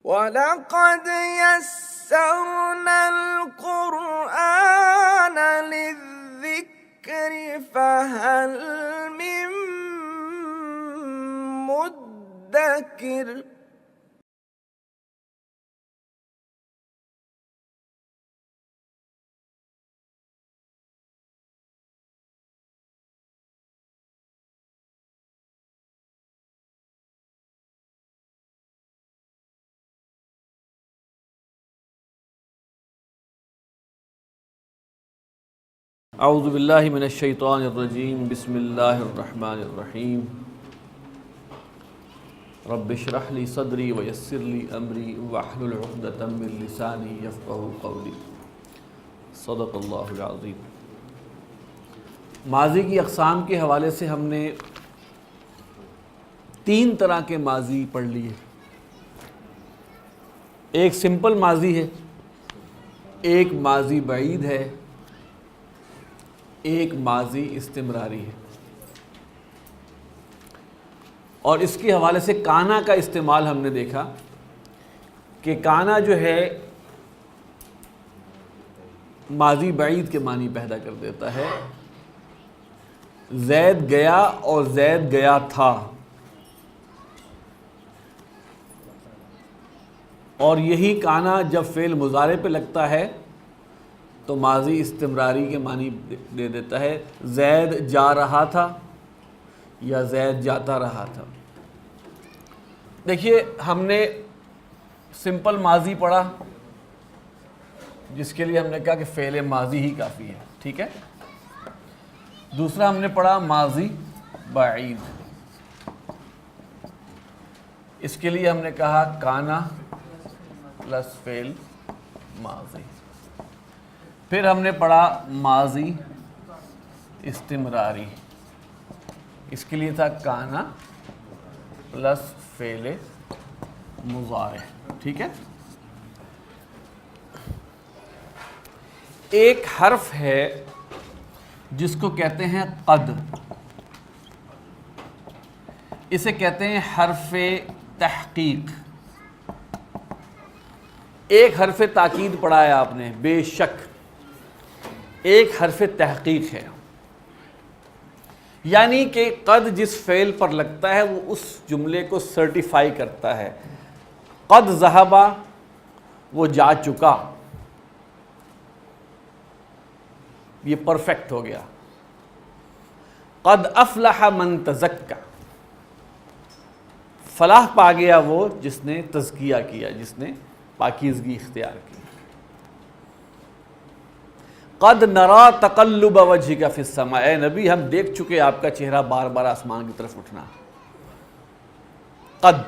وَلَقَدْ يَسَّرْنَا الْقُرْآنَ لِلذِّكْرِ فَهَلْ مِن مُّدَّكِرٍ۔ اعوذ باللہ من الشیطان الرجیم، بسم اللہ الرحمن الرحیم۔ رب اشرح لی صدری ویسر لی امری واحلل عقدۃ من لسانی یفقہوا قولی۔ صدق اللہ العظیم۔ ماضی کی اقسام کے حوالے سے ہم نے 3 طرح کے ماضی پڑھ لیے۔ ایک سمپل ماضی ہے، ایک ماضی بعید ہے، ایک ماضی استمراری ہے۔ اور اس کے حوالے سے کانا کا استعمال ہم نے دیکھا کہ کانا جو ہے ماضی بعید کے معنی پیدا کر دیتا ہے۔ زید گیا اور زید گیا تھا، اور یہی کانا جب فعل مضارع پہ لگتا ہے تو ماضی استمراری کے معنی دے دیتا ہے۔ زید جا رہا تھا یا زید جاتا رہا تھا۔ دیکھیے، ہم نے سمپل ماضی پڑھا جس کے لیے ہم نے کہا کہ فعل ماضی ہی کافی ہے، ٹھیک ہے۔ دوسرا ہم نے پڑھا ماضی بعید، اس کے لیے ہم نے کہا کانا پلس فعل ماضی۔ پھر ہم نے پڑھا ماضی استمراری، اس کے لیے تھا کانا پلس فعل مضارع، ٹھیک ہے۔ ایک حرف ہے جس کو کہتے ہیں قد، اسے کہتے ہیں حرف تحقیق۔ ایک حرف تاکید پڑھا ہے آپ نے، بے شک ایک حرف تحقیق ہے، یعنی کہ قد جس فعل پر لگتا ہے وہ اس جملے کو سرٹیفائی کرتا ہے۔ قد ذہب، وہ جا چکا، یہ پرفیکٹ ہو گیا۔ قد افلح من تزکا، فلاح پا گیا وہ جس نے تزکیہ کیا، جس نے پاکیزگی اختیار کی۔ قد نرا تقلب وجهک فی السماء، اے نبی ہم دیکھ چکے آپ کا چہرہ بار بار آسمان کی طرف اٹھنا۔ قد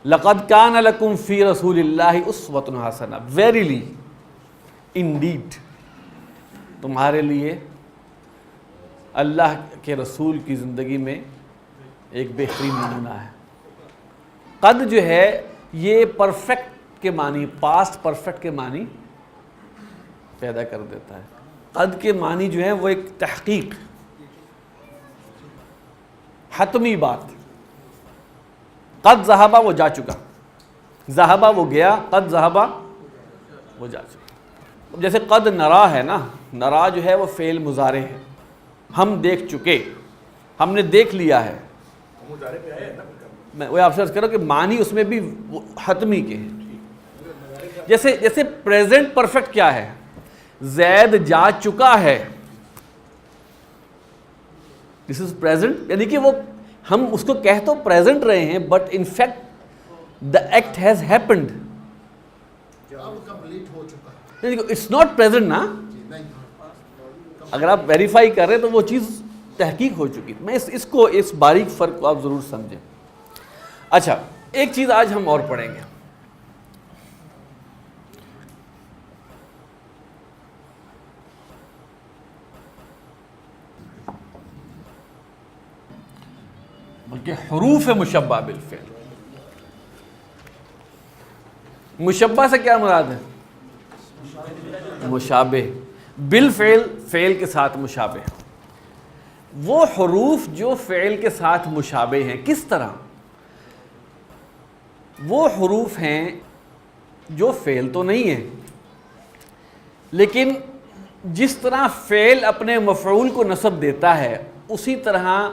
لقد کان لکم فی رسول اللہ اسوۃ حسنہ، ویریلی انڈیڈ تمہارے لیے اللہ کے رسول کی زندگی میں ایک بہترین نمونہ ہے۔ قد جو ہے یہ پرفیکٹ کے معنی، پاسٹ پرفیکٹ کے معنی پیدا کر دیتا ہے۔ قد کے معنی جو ہے وہ ایک تحقیق، حتمی بات۔ قد ذہبہ، وہ جا چکا، ذہبہ وہ گیا، قد ذہبہ وہ جا چکا۔ جیسے قد نرا ہے نا، نرا جو ہے وہ فعل مضارع ہے، ہم دیکھ چکے، ہم نے دیکھ لیا ہے۔ میں وہ آپ سے عرض کروں کہ معنی اس میں بھی حتمی کے ہیں۔ جیسے پریزنٹ پرفیکٹ کیا ہے؟ زید جا چکا ہے، دس از پریزنٹ، یعنی کہ وہ ہم اس کو کہہ تو پریزنٹ رہے ہیں but in fact the act has happened, it's not present نا۔ اگر آپ ویریفائی کر رہے ہیں تو وہ چیز تحقیق ہو چکی۔ میں اس کو، اس باریک فرق کو آپ ضرور سمجھیں۔ اچھا، ایک چیز آج ہم اور پڑھیں گے، بلکہ حروف مشبہ بالفعل۔ مشبہ سے کیا مراد ہے؟ مشابہ، بالفعل، فعل کے ساتھ مشابہ۔ وہ حروف جو فعل کے ساتھ مشابہ ہیں، کس طرح؟ وہ حروف ہیں جو فعل تو نہیں ہیں، لیکن جس طرح فعل اپنے مفعول کو نصب دیتا ہے اسی طرح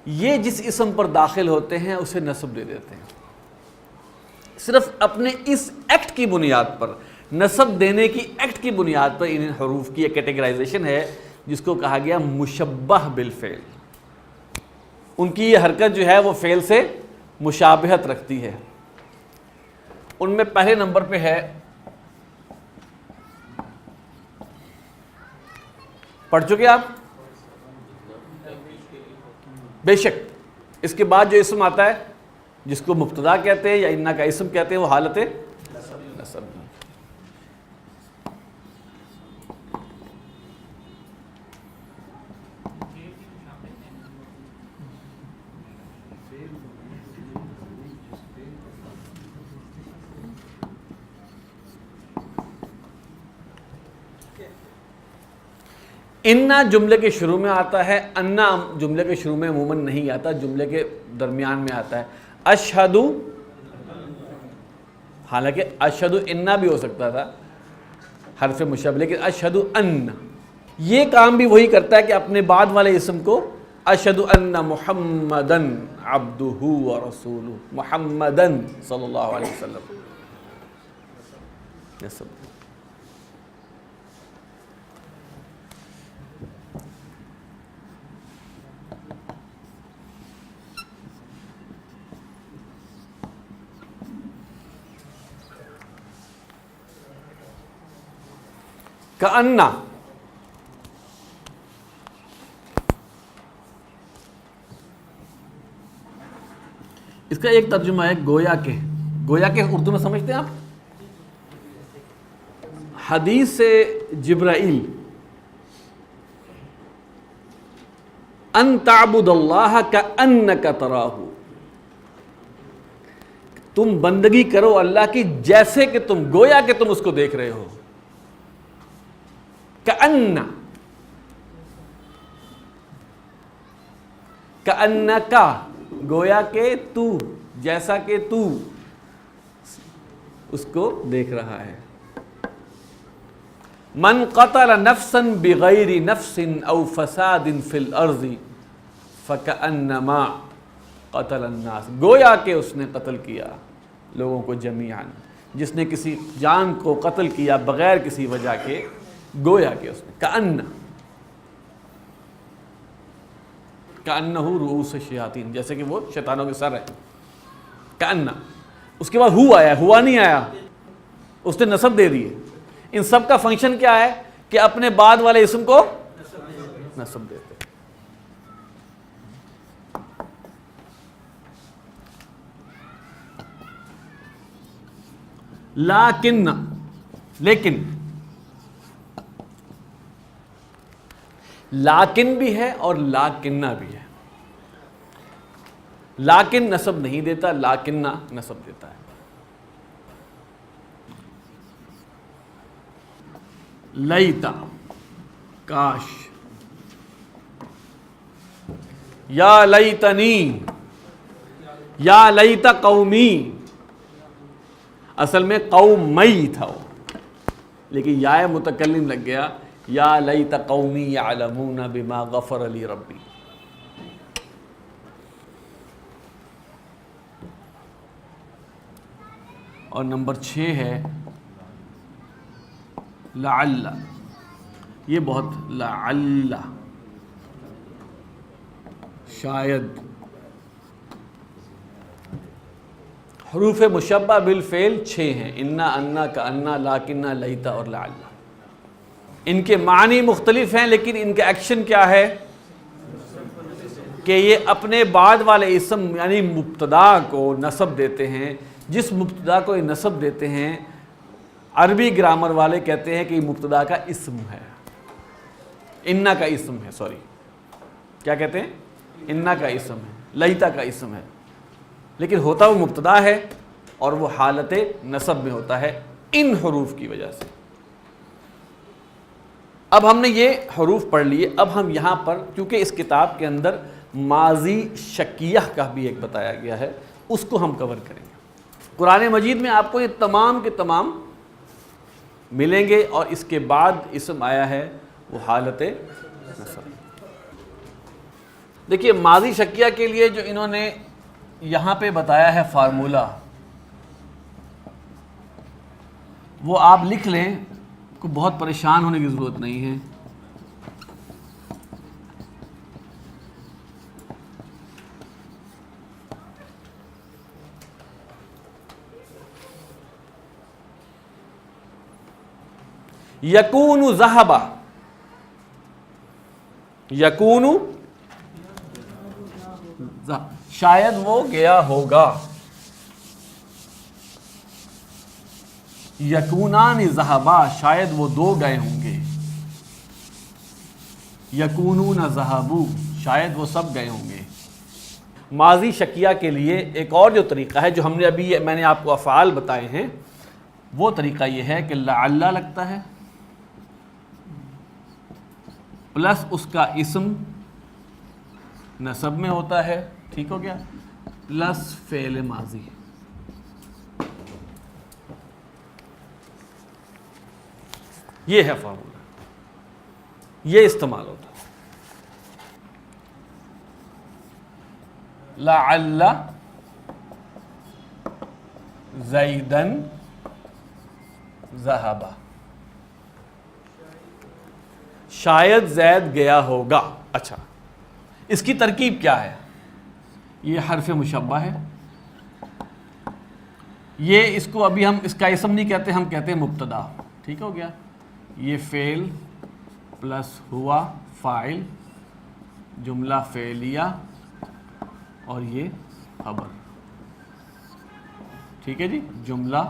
یہ جس اسم پر داخل ہوتے ہیں اسے نصب دے دیتے ہیں۔ صرف اپنے اس ایکٹ کی بنیاد پر، نصب دینے کی ایکٹ کی بنیاد پر ان حروف کی ایک کیٹیگرائزیشن ہے جس کو کہا گیا مشبہ بالفعل۔ ان کی یہ حرکت جو ہے وہ فعل سے مشابہت رکھتی ہے۔ ان میں پہلے نمبر پہ ہے، پڑھ چکے آپ؟ بے شک اس کے بعد جو اسم آتا ہے جس کو مبتدا کہتے ہیں یا انا کا اسم کہتے ہیں وہ حالت نصب۔ انا جملے کے شروع میں آتا ہے، انا جملے کے شروع میں عموماً نہیں آتا، جملے کے درمیان میں آتا ہے۔ اشہدو، حالانکہ اشہدو انا بھی ہو سکتا تھا حرف مشبہ، لیکن اشہدو ان یہ کام بھی وہی کرتا ہے کہ اپنے بعد والے اسم کو اشہدو ان محمدن عبدہ ورسولہ، محمدن صلی اللہ علیہ وسلم نصب۔ کأنہ، اس کا ایک ترجمہ ہے گویا کہ۔ گویا کہ اردو میں سمجھتے ہیں آپ؟ حدیث سے جبرائیل، ان تعبد اللہ کأنک تراہ، تم بندگی کرو اللہ کی جیسے کہ تم، گویا کہ تم اس کو دیکھ رہے ہو۔ کأن، کأنکا گویا کہ تو، جیسا کہ تو اس کو دیکھ رہا ہے۔ من قتل نفسا بغیر نفس او فساد فی الارض فکأنما قتل الناس، گویا کہ اس نے قتل کیا لوگوں کو جمیعاً، جس نے کسی جان کو قتل کیا بغیر کسی وجہ کے، گویا کہ اس نے، کأنہ رؤوس الشیاطین، جیسے کہ وہ شیطانوں کے سر ہے، کأنہ۔ اس کے بعد ہو آیا، ہوا نہیں آیا، اس نے نصب دے دی ہے۔ ان سب کا فنکشن کیا ہے کہ اپنے بعد والے اسم کو نصب دیتے۔ لیکن، لیکن، لیکن بھی ہے اور لاکنہ بھی ہے۔ لیکن نصب نہیں دیتا، لاکنہ نصب دیتا ہے۔ لیتا، کاش، یا لیتنی، یا لیت قومی، اصل میں قومی تھا وہ، لیکن یا متکلم لگ گیا، یا لیت قومی یعلمون بما غفر لی ربی۔ اور نمبر 6 ہے لعل، یہ بہت، لعل شاید۔ حروف مشبہ بالفعل 6 ہیں، انا، انا، کأنا، لاکنہ، لیتا اور لعل۔ ان کے معنی مختلف ہیں لیکن ان کا ایکشن کیا ہے کہ یہ اپنے بعد والے اسم یعنی مبتدا کو نصب دیتے ہیں۔ جس مبتدا کو یہ نصب دیتے ہیں عربی گرامر والے کہتے ہیں کہ یہ مبتدا کا اسم ہے، انا کا اسم ہے، سوری کیا کہتے ہیں؟ انا کا اسم ہے، لیتا کا اسم ہے، لیکن ہوتا وہ مبتدا ہے اور وہ حالت نصب میں ہوتا ہے ان حروف کی وجہ سے۔ اب ہم نے یہ حروف پڑھ لیے، اب ہم یہاں پر کیونکہ اس کتاب کے اندر ماضی شکیہ کا بھی ایک بتایا گیا ہے، اس کو ہم کور کریں گے۔ قرآن مجید میں آپ کو یہ تمام کے تمام ملیں گے، اور اس کے بعد اسم آیا ہے وہ حالت نصب۔ دیکھیے ماضی شکیہ کے لیے جو انہوں نے یہاں پہ بتایا ہے فارمولہ، وہ آپ لکھ لیں، کو بہت پریشان ہونے کی ضرورت نہیں ہے۔ یکون ذہبا، یکون شاید وہ گیا ہوگا، یکونان ذہبا شاید وہ دو گئے ہوں گے، یکونون ذہبوا شاید وہ سب گئے ہوں گے۔ ماضی شکیہ کے لیے ایک اور جو طریقہ ہے، جو ہم نے ابھی میں نے آپ کو افعال بتائے ہیں، وہ طریقہ یہ ہے کہ لعل لگتا ہے پلس اس کا اسم نصب میں ہوتا ہے، ٹھیک ہو گیا، پلس فعل ماضی۔ یہ ہے فارمولہ، یہ استعمال ہوتا ہے۔ لعل زیدن ذہبا، شاید زید گیا ہوگا۔ اچھا، اس کی ترکیب کیا ہے؟ یہ حرف مشبہ ہے، یہ اس کو ابھی ہم اس کا اسم نہیں کہتے، ہم کہتے ہیں مبتدا، ٹھیک ہو گیا۔ یہ فعل پلس ہوا فاعل، جملہ فعلیہ، اور یہ خبر، ٹھیک ہے جی، جملہ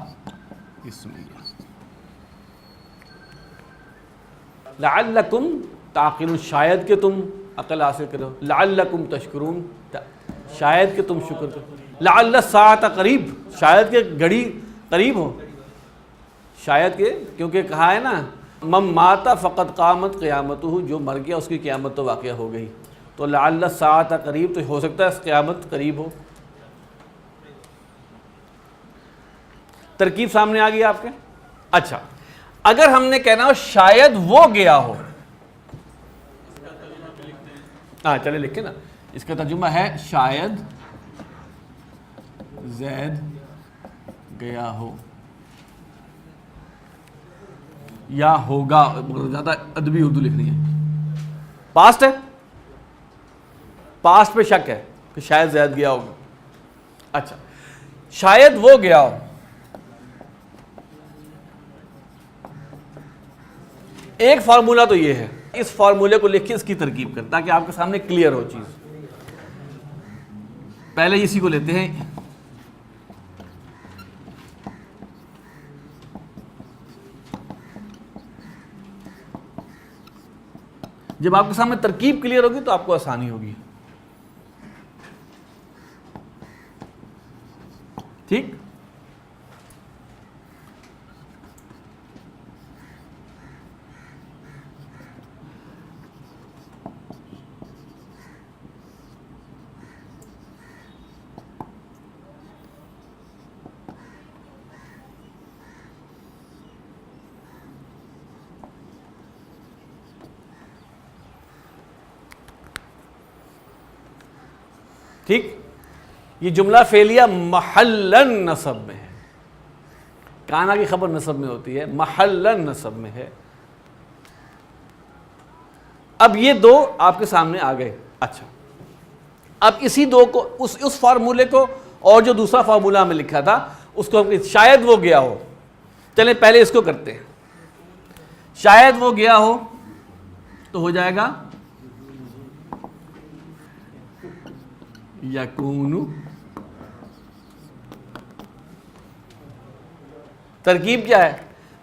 اسمیہ۔ لعلکم تعقلون، شاید کہ تم عقل حاصل کرو، لعلکم تشکرون، شاید کہ تم شکر کرو، لعل الساعۃ قریب، شاید کہ گھڑی قریب ہو، شاید کہ، کیونکہ کہا ہے نا من مات فقد قامت قیامتہ، جو مر گیا اس کی قیامت تو واقعہ ہو گئی، تو لعل الساعۃ قریب، تو ہو سکتا ہے قیامت قریب ہو۔ ترکیب سامنے آ گئی آپ کے؟ اچھا، اگر ہم نے کہنا ہو شاید وہ گیا ہو، ہاں چلے لکھیں نا، اس کا ترجمہ ہے شاید زید گیا ہو یا ہوگا، زیادہ ادبی اردو لکھنی ہے۔ پاسٹ ہے، پاسٹ پہ شک ہے کہ شاید زید گیا ہوگا۔ اچھا، شاید وہ گیا ہو، ایک فارمولہ تو یہ ہے، اس فارمولے کو لکھ کے اس کی ترکیب کر، تاکہ آپ کے سامنے کلیئر ہو چیز۔ پہلے اسی کو لیتے ہیں، جب آپ کے سامنے ترکیب کلیئر ہوگی تو آپ کو آسانی ہوگی، ٹھیک۔ ٹھیک، یہ جملہ فعلیہ محلن نصب میں ہے، کانا کی خبر نصب میں ہوتی ہے، محلن نصب میں ہے۔ اب یہ دو آپ کے سامنے آ گئے۔ اچھا، اب اسی دو کو اس فارمولے کو، اور جو دوسرا فارمولہ ہمیں لکھا تھا اس کو ہم شاید وہ گیا ہو، چلیں پہلے اس کو کرتے ہیں۔ شاید وہ گیا ہو تو ہو جائے گا یکون، ترکیب کیا ہے؟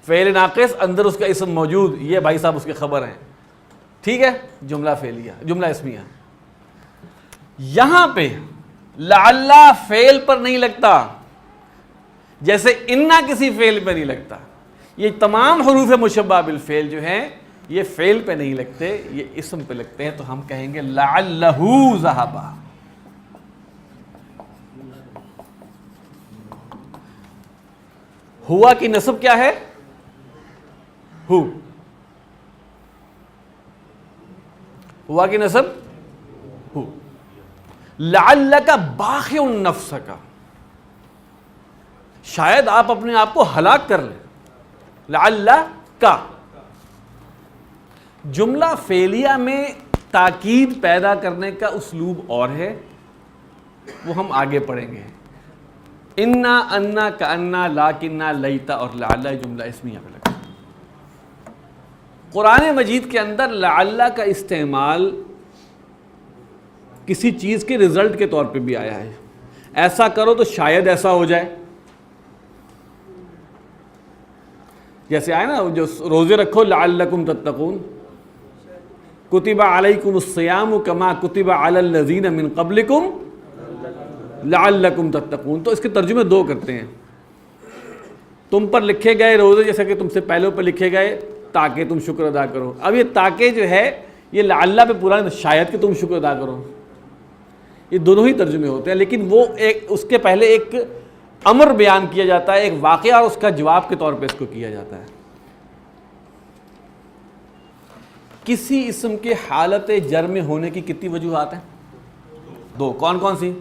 فعل ناقص، اندر اس کا اسم موجود، یہ بھائی صاحب اس کے خبر ہیں، ٹھیک ہے، جملہ فعلیہ، جملہ اسمیہ۔ یہاں پہ لعل فعل پر نہیں لگتا، جیسے انا کسی فعل پہ نہیں لگتا، یہ تمام حروف مشبہ بالفعل جو ہیں یہ فعل پہ نہیں لگتے، یہ اسم پہ لگتے ہیں، تو ہم کہیں گے لعلہ ذہبا، ہوا کی نسب کیا ہے؟ ہو. ہوا کی نسب ہو. لعلک باخع نفسک، شاید آپ اپنے آپ کو ہلاک کر لیں. لعلک، جملہ فعلیہ میں تاکید پیدا کرنے کا اسلوب اور ہے، وہ ہم آگے پڑھیں گے. انا، انا، کانا، لاکنہ، لیتا اور لعل جملہ اسمیہ پہ لگا. قرآن مجید کے اندر لعل کا استعمال کسی چیز کے رزلٹ کے طور پہ بھی آیا ہے. ایسا کرو تو شاید ایسا ہو جائے. جیسے آئے نا جو روزے رکھو لعلکم تتقون، کتب علیکم الصیام کما کتب علی الذین من قبلکم لعلکم تتقون. تو اس کے ترجمے دو کرتے ہیں. تم پر لکھے گئے روزے جیسا کہ تم سے پہلے پر لکھے گئے تاکہ تم شکر ادا کرو. اب یہ تاکہ جو ہے یہ لعل پہ پورا شاید کہ تم شکر ادا کرو. یہ دونوں ہی ترجمے ہوتے ہیں، لیکن وہ ایک اس کے پہلے ایک امر بیان کیا جاتا ہے، ایک واقعہ، اور اس کا جواب کے طور پہ اس کو کیا جاتا ہے. کسی اسم کے حالت جر میں ہونے کی کتنی وجوہات ہیں؟ دو. کون کون سی؟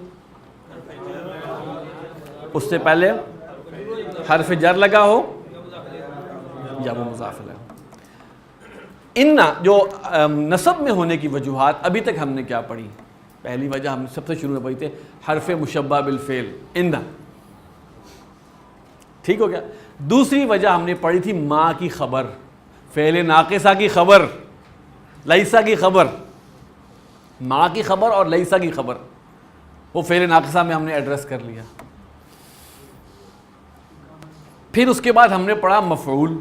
اس سے پہلے حرف جر لگا ہو یا وہ مضاف ہے. ان جو نسب میں ہونے کی وجوہات ابھی تک ہم نے کیا پڑھی؟ پہلی وجہ ہم سب سے شروع میں پڑھی تھے حرف مشبہ بالفعل ان. ٹھیک ہو گیا. دوسری وجہ ہم نے پڑھی تھی ما کی خبر، فعل ناقصہ کی خبر، لیسا کی خبر. ما کی خبر اور لیسا کی خبر وہ فعل ناقصہ میں ہم نے ایڈریس کر لیا. پھر اس کے بعد ہم نے پڑھا مفعول،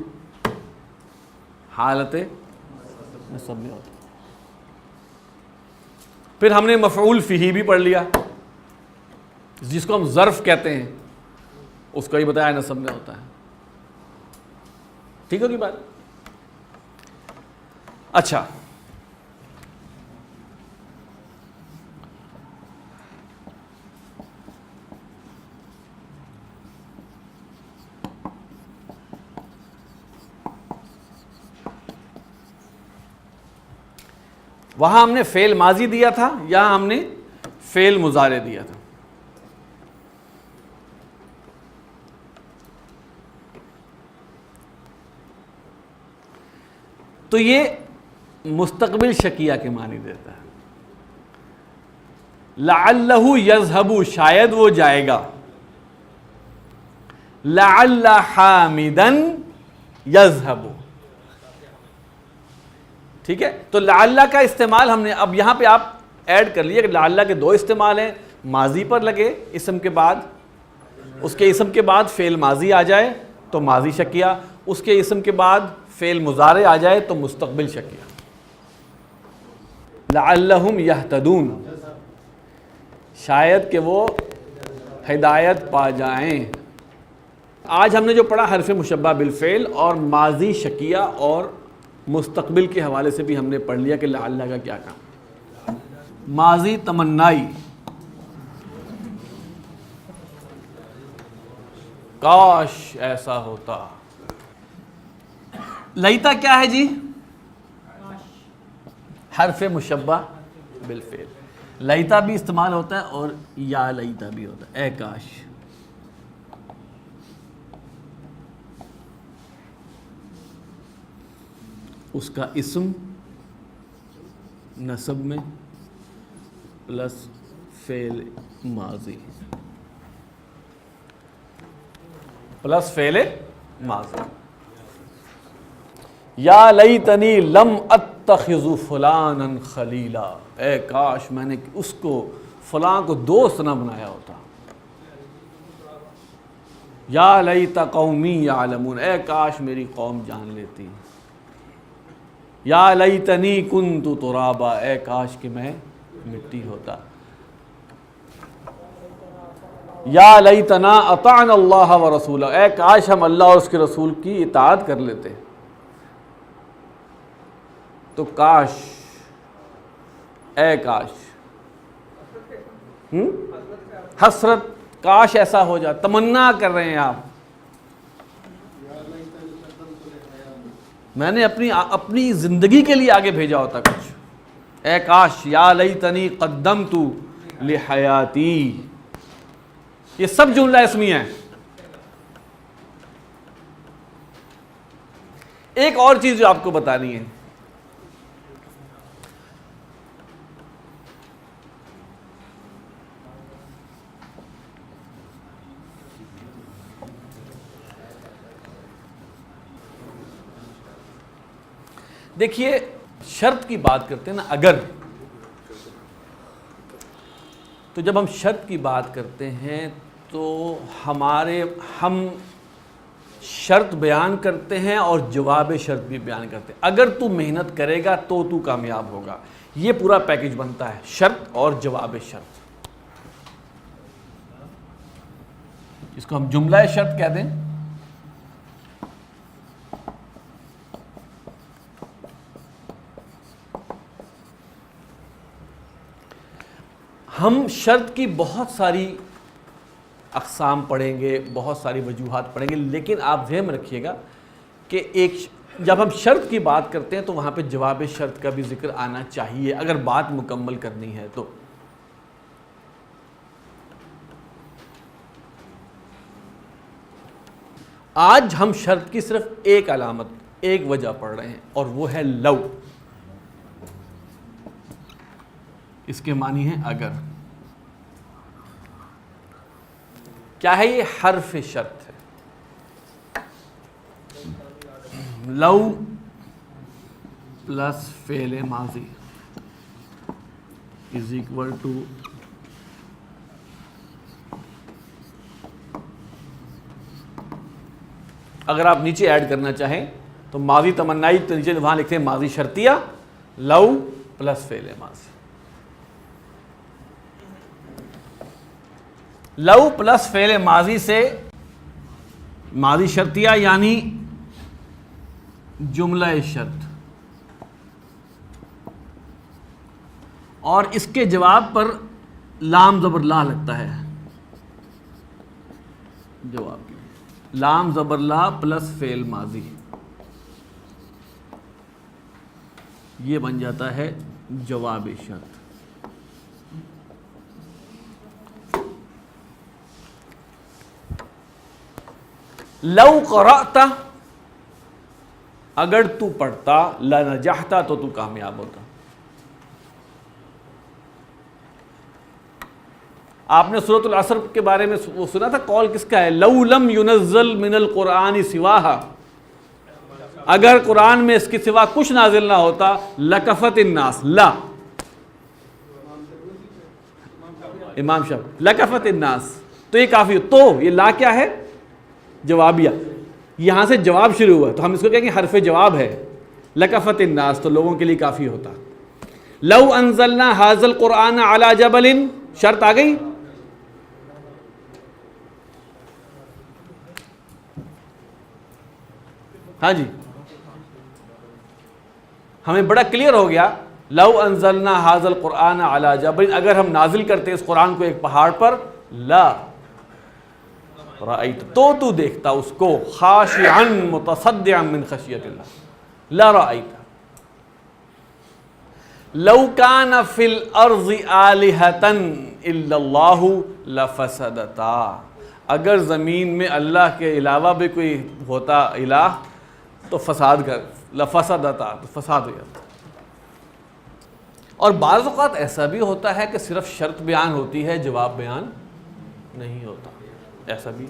حالت نسب میں ہوتا. پھر ہم نے مفعول فیہ بھی پڑھ لیا، جس کو ہم ظرف کہتے ہیں، اس کو ہی بتایا نسب میں ہوتا ہے. ٹھیک ہوگی بات؟ اچھا، وہاں ہم نے فعل ماضی دیا تھا، یہاں ہم نے فعل مضارع دیا تھا. تو یہ مستقبل شکیہ کے معنی دیتا ہے. لعلہ یذہب، شاید وہ جائے گا. لعل حامدا یذہب. ٹھیک ہے. تو لعل کا استعمال ہم نے اب یہاں پہ آپ ایڈ کر لیے کہ لعل کے دو استعمال ہیں. ماضی پر لگے اسم کے بعد، اس کے اسم کے بعد فعل ماضی آ جائے تو ماضی شکیہ، اس کے اسم کے بعد فعل مضارع آ جائے تو مستقبل شکیہ. لعلہم یہتدون، شاید کہ وہ ہدایت پا جائیں. آج ہم نے جو پڑھا حرف مشبہ بالفعل اور ماضی شکیہ اور مستقبل کے حوالے سے بھی ہم نے پڑھ لیا کہ لعل کا کیا کام. ماضی تمنائی، کاش ایسا ہوتا. لیتا کیا ہے جی؟ حرف مشبہ بالفعل. لیتا بھی استعمال ہوتا ہے اور یا لیتا بھی ہوتا ہے، اے کاش. اس کا اسم نسب میں پلس فعل ماضی پلس فعل ماضی. یا لیتنی لم اتخذ فلانا خلیلا، اے کاش میں نے اس کو فلاں کو دوست نہ بنایا ہوتا. یا لیت قومی یعلمون، اے کاش میری قوم جان لیتی. یا لیتنی کنت ترابا، اے کاش کہ میں مٹی ہوتا. یا لیتنا اطعنا اللہ ورسولہ، اے کاش ہم اللہ اور اس کے رسول کی اطاعت کر لیتے. تو کاش، اے کاش، حسرت، کاش ایسا ہو جائے، تمنا کر رہے ہیں آپ. میں نے اپنی زندگی کے لیے آگے بھیجا ہوتا کچھ. اے کاش، یا لیتنی قدمت لحیاتی. یہ سب جملہ اسمی ہیں. ایک اور چیز جو آپ کو بتانی ہے، دیکھیے شرط کی بات کرتے ہیں نا، اگر، تو جب ہم شرط کی بات کرتے ہیں تو ہم شرط بیان کرتے ہیں اور جواب شرط بھی بیان کرتے ہیں. اگر تو محنت کرے گا تو کامیاب ہوگا. یہ پورا پیکج بنتا ہے، شرط اور جواب شرط. اس کو ہم جملہ شرط کہتے ہیں. ہم شرط کی بہت ساری اقسام پڑھیں گے، بہت ساری وجوہات پڑھیں گے، لیکن آپ ذہن میں رکھیے گا کہ جب ہم شرط کی بات کرتے ہیں تو وہاں پہ جواب شرط کا بھی ذکر آنا چاہیے اگر بات مکمل کرنی ہے تو. آج ہم شرط کی صرف ایک علامت، ایک وجہ پڑھ رہے ہیں اور وہ ہے لو. اس کے معنی ہے اگر. کیا ہے یہ؟ حرف شرط ہے. لو پلس فعل ماضی از اکول ٹو اگر آپ نیچے ایڈ کرنا چاہیں تو ماضی تمنائی تو نیچے وہاں لکھتے ہیں ماضی شرطیہ، لو پلس فعل ماضی. لو پلس فعل ماضی سے ماضی شرطیہ یعنی جملہ شرط، اور اس کے جواب پر لام زبر لا لگتا ہے. جواب کے لام زبر لا پلس فعل ماضی، یہ بن جاتا ہے جواب شرط. لو قرأت، اگر تو پڑھتا، لنجحت تو کامیاب ہوتا. آپ نے سورۃ العصر کے بارے میں وہ سنا تھا، قول کس کا ہے؟ لو لم ينزل من القرآن سواها، اگر قرآن میں اس کے سوا کچھ نازل نہ ہوتا، لکفت الناس، لا امام شاہ لکفت الناس، تو یہ کافی. تو یہ لا کیا ہے؟ جوابیہ. یہاں سے جواب شروع ہوا تو ہم اس کو کہیں گے حرف جواب ہے. لکفت الناس تو لوگوں کے لیے کافی ہوتا. لو انزلنا ھذا القرآن علی جبل، شرط آ گئی. ہاں جی، ہمیں بڑا کلیئر ہو گیا. لو انزلنا ھذا القرآن علی جبل، اگر ہم نازل کرتے اس قرآن کو ایک پہاڑ پر، لا رأیت تو دیکھتا اس کو، خاشعا متصدعا من خشیت اللہ، لا رأیت. لو کان فی الارض آلہۃ الا اللہ لفسدتا، اگر زمین میں اللہ کے علاوہ بھی کوئی ہوتا الہ تو فساد کر، لفسدتا تو فساد ہو جاتا. اور بعض اوقات ایسا بھی ہوتا ہے کہ صرف شرط بیان ہوتی ہے، جواب بیان نہیں ہوتا. ایسا بھی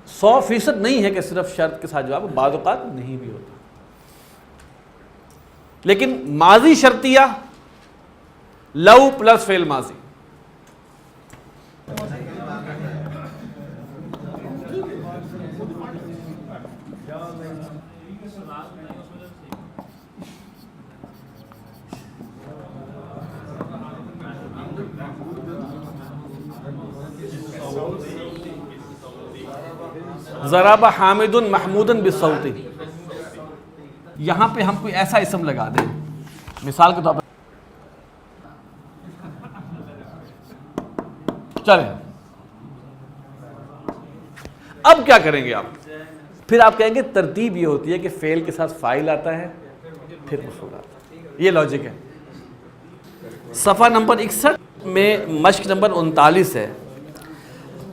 100% نہیں ہے کہ صرف شرط کے ساتھ جواب، بعض اوقات نہیں بھی ہوتا. لیکن ماضی شرطیہ لو پلس فعل ماضی، ضرب حامد محمودا بالصوت، یہاں پہ ہم کوئی ایسا اسم لگا دیں، مثال کے طور پر چلیں. اب کیا کریں گے آپ؟ پھر آپ کہیں گے ترتیب یہ ہوتی ہے کہ فعل کے ساتھ فاعل آتا ہے پھر مفعول آتا ہے، یہ لاجک ہے۔ صفحہ نمبر 61 میں مشق نمبر 39 ہے۔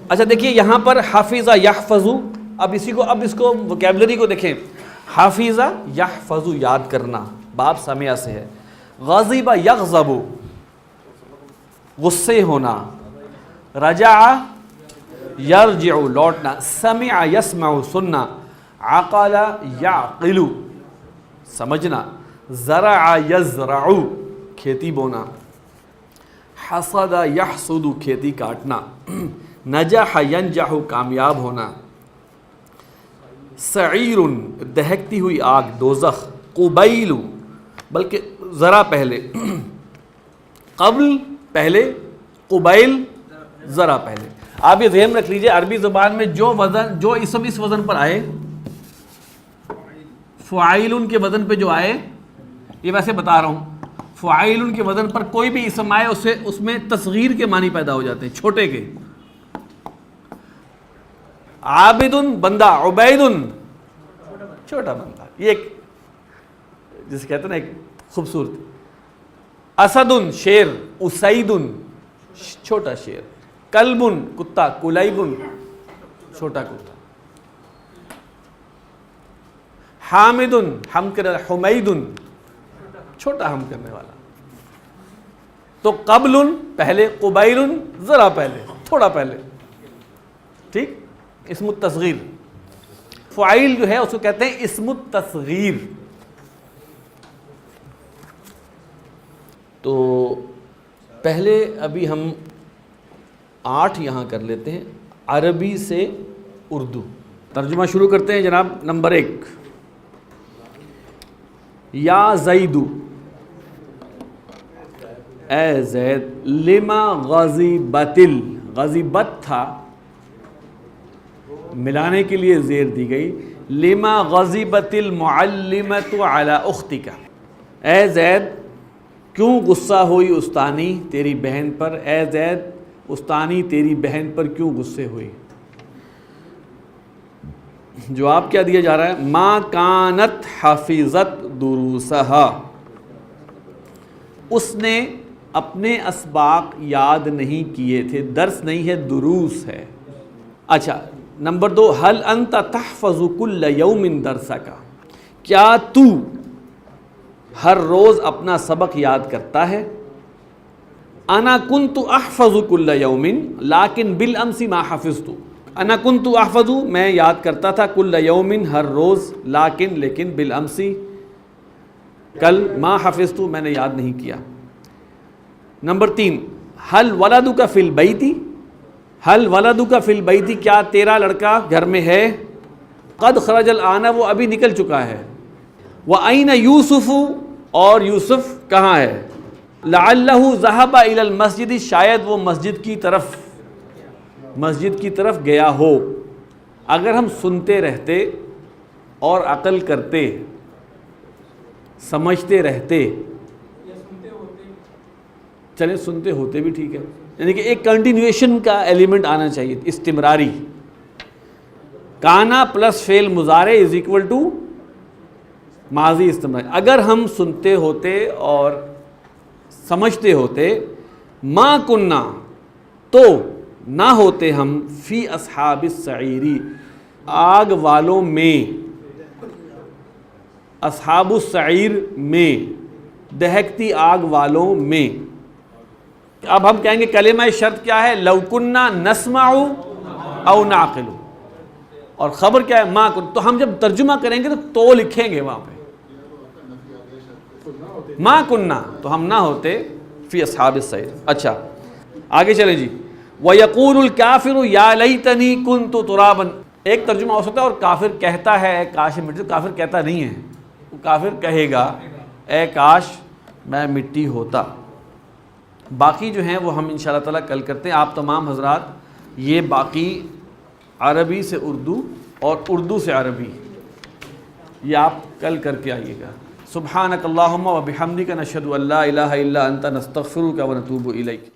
اچھا دیکھیے یہاں پر حافظ یحفظ، اب اس کو وکیبلری کو دیکھیں، حافظ یحفظ یاد کرنا، باب سمع سے ہے۔ غضب یغضب غصے ہونا، رجع یرجع لوٹنا، سمع یسمع سننا، عقل یعقل سمجھنا، زرع یزرع کھیتی بونا، حصد یحصد کھیتی کاٹنا، نجح ینجح کامیاب ہونا، سعیر دہکتی ہوئی آگ دوزخ، قبیل بلکہ ذرا پہلے، قبل پہلے، قبیل ذرا پہلے۔ آپ یہ ذہن رکھ لیجئے عربی زبان میں جو اسم اس وزن پر آئے، فعیل کے وزن پہ جو آئے، یہ ویسے بتا رہا ہوں، فعیل کے وزن پر کوئی بھی اسم آئے اس میں تصغیر کے معنی پیدا ہو جاتے ہیں، چھوٹے کے۔ عابد بندہ، عبید چھوٹا بندہ، یہ ایک جسے کہتے ہیں نا ایک خوبصورت۔ اسد شیر، اسید چھوٹا شیر، کلب کتا، کلیب چھوٹا کتا، حامد حمد کرنے والا، حمید چھوٹا حمد کرنے والا۔ تو قبل پہلے، قبیل ذرا پہلے، تھوڑا پہلے، ٹھیک، اسم التصغیر۔ فعیل جو ہے اس کو کہتے ہیں اسم التصغیر۔ تو پہلے ابھی ہم 8 یہاں کر لیتے ہیں، عربی سے اردو ترجمہ شروع کرتے ہیں جناب۔ نمبر 1، یا زیدو اے زید، لما غضبتل، غضبت تھا ملانے کے لیے زیر دی گئی، لما غضبت المعلمۃ علی اختک، اے زید کیوں غصہ ہوئی استانی تیری بہن پر، اے زید استانی تیری بہن پر کیوں غصے ہوئی۔ جواب کیا دیا جا رہا ہے، ما کانت حفظت دروسہا، اس نے اپنے اسباق یاد نہیں کیے تھے، درس نہیں ہے دروس ہے۔ اچھا نمبر 2، هل انت تحفظ کل یوم درسک، کیا تو ہر روز اپنا سبق یاد کرتا ہے۔ انا کنت احفظ کل یوم لیکن بالامس ما حفظت، انا کنت احفظ میں یاد کرتا تھا، کل یوم ہر روز، لیکن بالامس کل، ما حفظت میں نے یاد نہیں کیا۔ نمبر 3، هل ولدک فی البیت، هل ولدک فی البیت، کیا تیرا لڑکا گھر میں ہے۔ قد خرج الآن، وہ ابھی نکل چکا ہے۔ وَأَيْنَ یوسف، اور یوسف کہاں ہے۔ لَعَلَّهُ ذَهَبَ إِلَى الْمَسْجِدِ، شاید وہ مسجد کی طرف گیا ہو۔ اگر ہم سنتے رہتے اور عقل کرتے، سمجھتے رہتے، چلیں سنتے ہوتے بھی ٹھیک ہے، یعنی کہ ایک کنٹینیویشن کا ایلیمنٹ آنا چاہیے، استمراری۔ کانا پلس فعل مضارع از اکول ٹو ماضی استمراری۔ اگر ہم سنتے ہوتے اور سمجھتے ہوتے، ما کننا تو نہ ہوتے ہم، فی اصحاب السعیری آگ والوں میں، اصحاب السعیر میں، دہکتی آگ والوں میں۔ اب ہم کہیں گے کلمہ شرط کیا ہے، لو کننا نسمع او نعقل، اور خبر کیا ہے، ما کن۔ تو ہم جب ترجمہ کریں گے تو لکھیں گے وہاں پہ، ما کننا تو ہم نہ ہوتے فی اصحاب السعیر۔ اچھا آگے چلیں جی۔ وَيَقُولُ الْكَافِرُ يَا لَيْتَنِي كُنْتُ تُرَابًا، ایک ترجمہ ہو سکتا ہے اور کافر کہتا ہے کاش مٹی، کافر کہتا نہیں ہے، وہ کافر کہے گا اے کاش میں مٹی ہوتا۔ باقی جو ہیں وہ ہم انشاءاللہ تعالیٰ کل کرتے ہیں۔ آپ تمام حضرات یہ باقی عربی سے اردو اور اردو سے عربی یہ آپ کل کر کے آئیے گا۔ سبحانک اللہم و بحمدک، نشہد ان لا الہ الا انت، نستغفرک و نتوب الیک۔